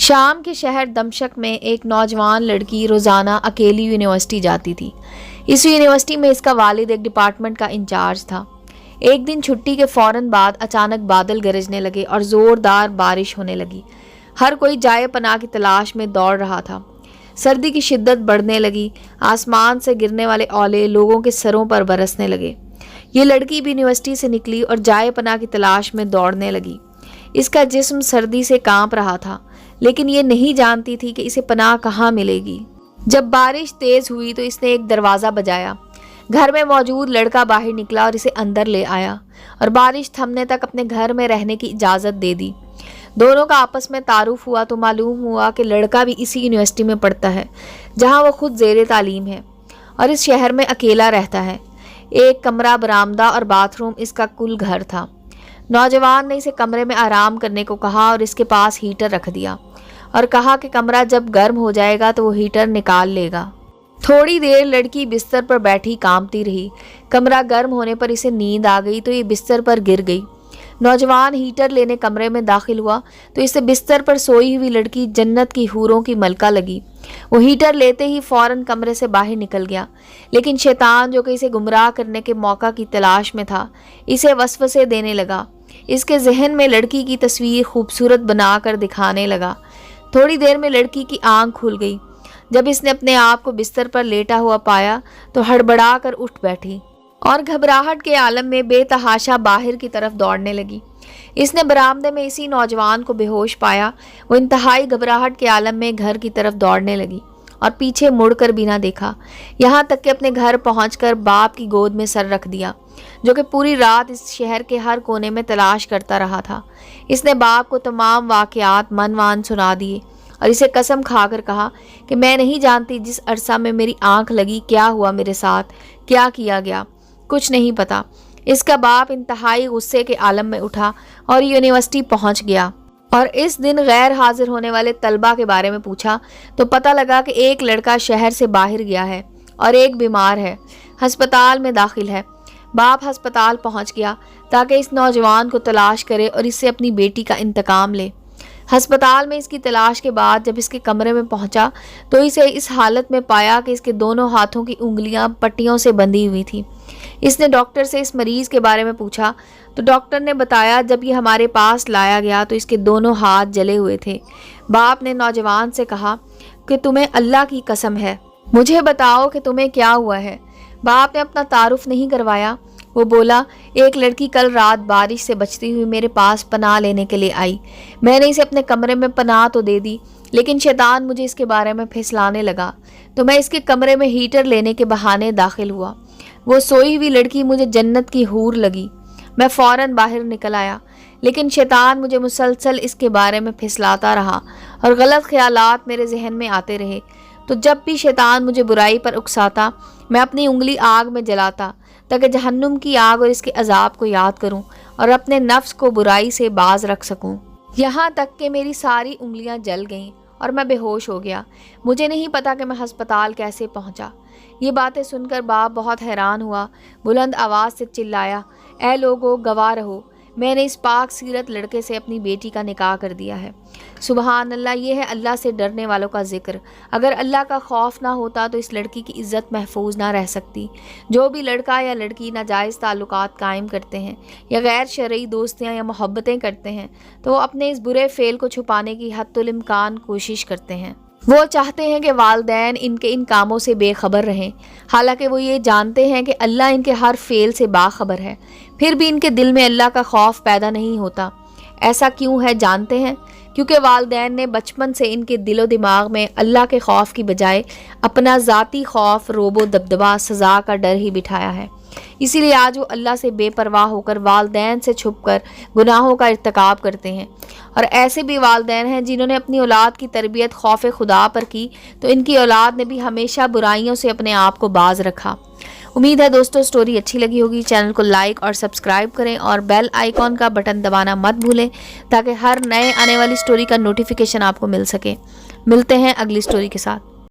شام کے شہر دمشق میں ایک نوجوان لڑکی روزانہ اکیلی یونیورسٹی جاتی تھی۔ اس یونیورسٹی میں اس کا والد ایک ڈپارٹمنٹ کا انچارج تھا۔ ایک دن چھٹی کے فوراً بعد اچانک بادل گرجنے لگے اور زوردار بارش ہونے لگی۔ ہر کوئی جائے پناہ کی تلاش میں دوڑ رہا تھا۔ سردی کی شدت بڑھنے لگی، آسمان سے گرنے والے اولے لوگوں کے سروں پر برسنے لگے۔ یہ لڑکی بھی یونیورسٹی سے نکلی اور جائے پناہ کی تلاش میں دوڑنے لگی۔ اس کا جسم سردی سے کانپ رہا تھا، لیکن یہ نہیں جانتی تھی کہ اسے پناہ کہاں ملے گی۔ جب بارش تیز ہوئی تو اس نے ایک دروازہ بجایا۔ گھر میں موجود لڑکا باہر نکلا اور اسے اندر لے آیا اور بارش تھمنے تک اپنے گھر میں رہنے کی اجازت دے دی۔ دونوں کا آپس میں تعارف ہوا تو معلوم ہوا کہ لڑکا بھی اسی یونیورسٹی میں پڑھتا ہے جہاں وہ خود زیر تعلیم ہے اور اس شہر میں اکیلا رہتا ہے۔ ایک کمرہ، برآمدہ اور باتھ روم اس کا کل گھر تھا۔ نوجوان نے اسے کمرے میں آرام کرنے کو کہا اور اس کے پاس ہیٹر رکھ دیا اور کہا کہ کمرہ جب گرم ہو جائے گا تو وہ ہیٹر نکال لے گا۔ تھوڑی دیر لڑکی بستر پر بیٹھی کانپتی رہی۔ کمرہ گرم ہونے پر اسے نیند آ گئی تو یہ بستر پر گر گئی۔ نوجوان ہیٹر لینے کمرے میں داخل ہوا تو اسے بستر پر سوئی ہوئی لڑکی جنت کی حوروں کی ملکہ لگی۔ وہ ہیٹر لیتے ہی فوراً کمرے سے باہر نکل گیا، لیکن شیطان جو کہ اسے گمراہ کرنے کے موقع کی تلاش میں تھا اسے وسوسے دینے لگا۔ اس کے ذہن میں لڑکی کی تصویر خوبصورت بنا کر دکھانے لگا۔ تھوڑی دیر میں لڑکی کی آنکھ کھل گئی۔ جب اس نے اپنے آپ کو بستر پر لیٹا ہوا پایا تو ہڑبڑا کر اٹھ بیٹھی اور گھبراہٹ کے عالم میں بے تحاشا باہر کی طرف دوڑنے لگی۔ اس نے برآمدے میں اسی نوجوان کو بے ہوش پایا۔ وہ انتہائی گھبراہٹ کے عالم میں گھر کی طرف دوڑنے لگی اور پیچھے مڑ کر بھی نہ دیکھا، یہاں تک کہ اپنے گھر پہنچ کر باپ کی گود میں سر رکھ دیا، جو کہ پوری رات اس شہر کے ہر کونے میں تلاش کرتا رہا تھا۔ اس نے باپ کو تمام واقعات من وان سنا دیے اور اسے قسم کھا کر کہا کہ میں نہیں جانتی جس عرصہ میں میری آنکھ لگی کیا ہوا میرے ساتھ، کیا کیا گیا، کچھ نہیں پتا۔ اس کا باپ انتہائی غصے کے عالم میں اٹھا اور یونیورسٹی پہنچ گیا اور اس دن غیر حاضر ہونے والے طلبہ کے بارے میں پوچھا تو پتہ لگا کہ ایک لڑکا شہر سے باہر گیا ہے اور ایک بیمار ہے، ہسپتال میں داخل ہے۔ باپ ہسپتال پہنچ گیا تاکہ اس نوجوان کو تلاش کرے اور اس سے اپنی بیٹی کا انتقام لے۔ ہسپتال میں اس کی تلاش کے بعد جب اس کے کمرے میں پہنچا تو اسے اس حالت میں پایا کہ اس کے دونوں ہاتھوں کی انگلیاں پٹیوں سے بندھی ہوئی تھیں۔ اس نے ڈاکٹر سے اس مریض کے بارے میں پوچھا تو ڈاکٹر نے بتایا جب یہ ہمارے پاس لایا گیا تو اس کے دونوں ہاتھ جلے ہوئے تھے۔ باپ نے نوجوان سے کہا کہ تمہیں اللہ کی قسم ہے، مجھے بتاؤ کہ تمہیں کیا ہوا ہے۔ باپ نے اپنا تعارف نہیں کروایا۔ وہ بولا، ایک لڑکی کل رات بارش سے بچتی ہوئی میرے پاس پناہ لینے کے لیے آئی۔ میں نے اسے اپنے کمرے میں پناہ تو دے دی، لیکن شیطان مجھے اس کے بارے میں پھسلانے لگا تو میں اس کے کمرے میں ہیٹر لینے کے بہانے داخل ہوا۔ وہ سوئی ہوئی لڑکی مجھے جنت کی حور لگی۔ میں فوراً باہر نکل آیا، لیکن شیطان مجھے مسلسل اس کے بارے میں پھسلاتا رہا اور غلط خیالات میرے ذہن میں آتے رہے۔ تو جب بھی شیطان مجھے برائی پر اکساتا میں اپنی انگلی آگ میں جلاتا تاکہ جہنم کی آگ اور اس کے عذاب کو یاد کروں اور اپنے نفس کو برائی سے باز رکھ سکوں، یہاں تک کہ میری ساری انگلیاں جل گئیں اور میں بے ہوش ہو گیا۔ مجھے نہیں پتا کہ میں ہسپتال کیسے پہنچا۔ یہ باتیں سن کر باپ بہت حیران ہوا، بلند آواز سے چلایا، اے لوگو گواہ رہو، میں نے اس پاک سیرت لڑکے سے اپنی بیٹی کا نکاح کر دیا ہے۔ سبحان اللہ، یہ ہے اللہ سے ڈرنے والوں کا ذکر۔ اگر اللہ کا خوف نہ ہوتا تو اس لڑکی کی عزت محفوظ نہ رہ سکتی۔ جو بھی لڑکا یا لڑکی ناجائز تعلقات قائم کرتے ہیں یا غیر شرعی دوستیاں یا محبتیں کرتے ہیں تو وہ اپنے اس برے فعل کو چھپانے کی حتی الامکان کوشش کرتے ہیں۔ وہ چاہتے ہیں کہ والدین ان کاموں سے بے خبر رہیں، حالانکہ وہ یہ جانتے ہیں کہ اللہ ان کے ہر فعل سے باخبر ہے، پھر بھی ان کے دل میں اللہ کا خوف پیدا نہیں ہوتا۔ ایسا کیوں ہے جانتے ہیں؟ کیونکہ والدین نے بچپن سے ان کے دل و دماغ میں اللہ کے خوف کی بجائے اپنا ذاتی خوف، روب و دبدبہ، سزا کا ڈر ہی بٹھایا ہے۔ اسی لیے آج وہ اللہ سے بے پرواہ ہو کر والدین سے چھپ کر گناہوں کا ارتکاب کرتے ہیں۔ اور ایسے بھی والدین ہیں جنہوں نے اپنی اولاد کی تربیت خوف خدا پر کی تو ان کی اولاد نے بھی ہمیشہ برائیوں سے اپنے آپ کو باز رکھا۔ امید ہے دوستو سٹوری اچھی لگی ہوگی۔ چینل کو لائک اور سبسکرائب کریں اور بیل آئیکن کا بٹن دبانا مت بھولیں تاکہ ہر نئے آنے والی سٹوری کا نوٹیفیکیشن آپ کو مل سکے۔ ملتے ہیں اگلی سٹوری کے ساتھ۔